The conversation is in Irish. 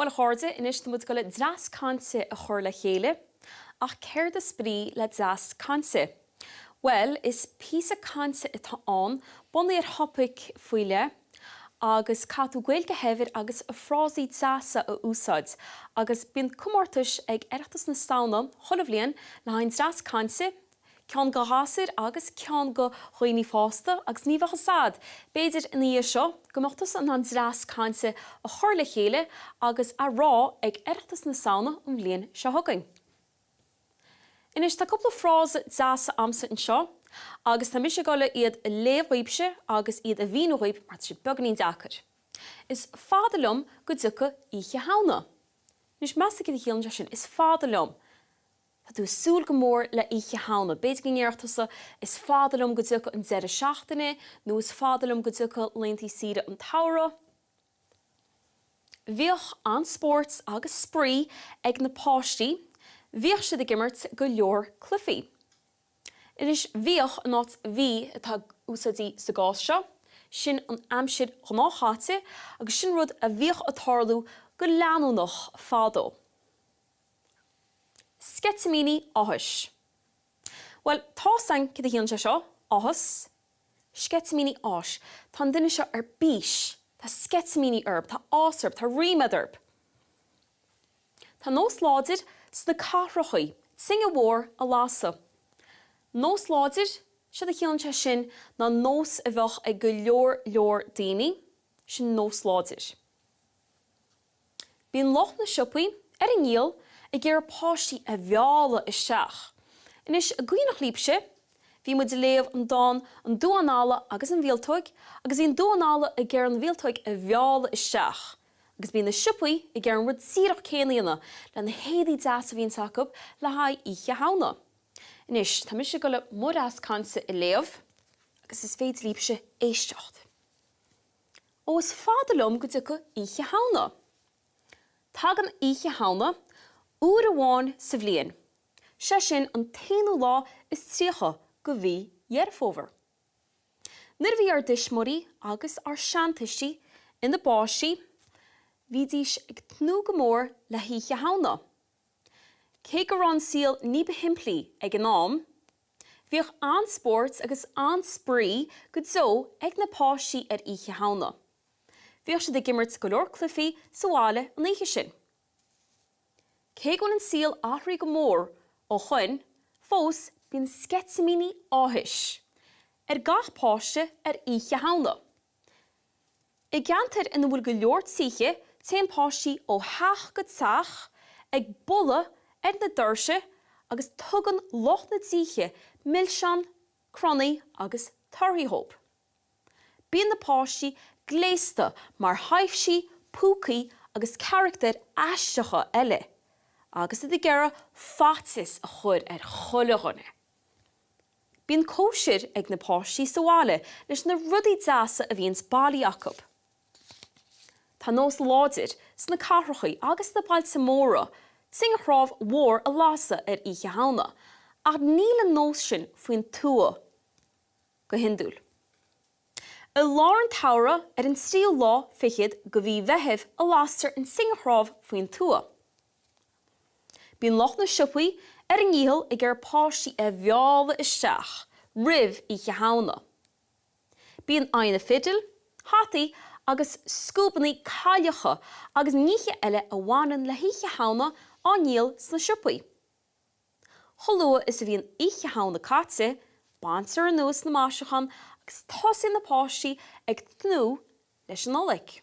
Well chóirde inis tá muid go le Dreas Cainte a chur le chéile, ach céir de sprí le Dreas Cainte. Well, is písa Cainte atá an, bunaí ar hopaic fuile, agus catú Ghaeilge hefyd agus a frásaí Dreasa a úsáid, agus bíon cumórtais ag oireachtas na saona chola bhliain le hain Dreas Cainte, ceann go hásair agus ceann go chuoine fásta agus ní bheadh sad. Beidir in í seo go mbeachtas an Dreas Cainte a chur le chéile agus a rá ag oireachtas na saona an bhliain seo thugainn. Inis tá cúpla frása Dreasa amsa an seo, agus tá mise gola iad a léamhhuaibse agus iad a bhíonhuaib mar sé beganín deacair. Is fádalum go dtucha oíche hána. Nus measa go dhéann sin is fádalum. Tá tú súil go mór le oíche hána. Beidir go ngeartasa is fádalum go dtucha an deire seachtaine, nó is fádalum go dtucha leontí siad an tara. Bhíoch an sport agus sprí ag na páistí, bhíoch siad a gimmert go leor clufií. Inis bhíoch an áit bhí atá úsáidí sa gás seo, sin an aimsiad gnáthate agus sin rud a bhíoch a tarlú go leanúnach fádó. Scetamíní áthais. Well, tSamhain cad a dhéann seo, áthas, scetamíní áis. Tá duine seo ar bís, tá scetamíní orb, tá ásarb, tá riamad orb. Tá nós láidir sna cáthrachaí, sin a mhór a lása. Nós láidir, siad a chéann sin na nós a bheith ag go leor daoine, sin nós láidir. Bíonn loch na siopaí ar an ghaol i gcéir páistí a bheála isteach. Inis a gcuoinech líbse, bhí muid léamh an dúanála agus an bhíoltóig, agus bhíon dúanála i gcéir an bhíoltóig a bheála isteach. Agus bhíon na siopaí i gcéir an rud síreach céalaíona le na héadaí Dreas a bhíon sacab le haid oíche hána. Inis, tá mise go le Dreas Cainte i léamh, agus is féidir líbse éisteacht. Ó is fádalum go dtucha oíche hána. Tá an oíche hána úr amháin sa bhliain. Se sin an taonú lá is tríocha go bhí dhearfóver. Nuair bhí ar dismóí agus ar seantaistí in na báistí, bhí díos ag tnú go mór le oíche hána. Cé go raibh an síl ní behimplí ag an am, bhíoch an sport agus an sprí go dtó ag na páistí ar oíche hána. Bhíoch siad a gimmert go leor clufií sa bháile an oíche sin. Cé gon an síl áthraí go mór ó chuin, fós bíonn scetamíní áthais ar gach páiste ar oíche hána. I gceantar ina bhfuil go leor tsaoiche téann páistí ó theach go teach ag bulla ar na doirse agus tugann loch na tsaoiche millseán, cronaí agus tarthaíthóp. Bíonn na páistí gléasta mar haifsí, púcaí agus charachtar aisteacha eile, agus i gcéire fatas a chur ar chulaghine. Bíonn cóisiir ag na páistí sa bháile leis na rudaí Dreasa a bhíonn bailí acu. Tá nós láidir sna cáthrachaí agus na bailte móra sin a chráibh mhór a lása ar oíche hána, ach níl an nós sin faoin tua go hindúil. I lár an tara ar an tríú lá fichiid go bhí bheitheh a lástar an sin a chráibh faoin tua. Bíonn loch na siopaí ar an ghaol i gcéir páistí a bheála isteach, ribh oíche hána. Bíonn aithne fidil, hataí agus scúpaní caileacha agus níche eile a bhhainann le oíche hána an ghaol sna siopaí. Cholua is a bhíonn oíche hána caite, bantar an nús na máisechan agus tosaí na páistí ag tnú leis an nolaigh.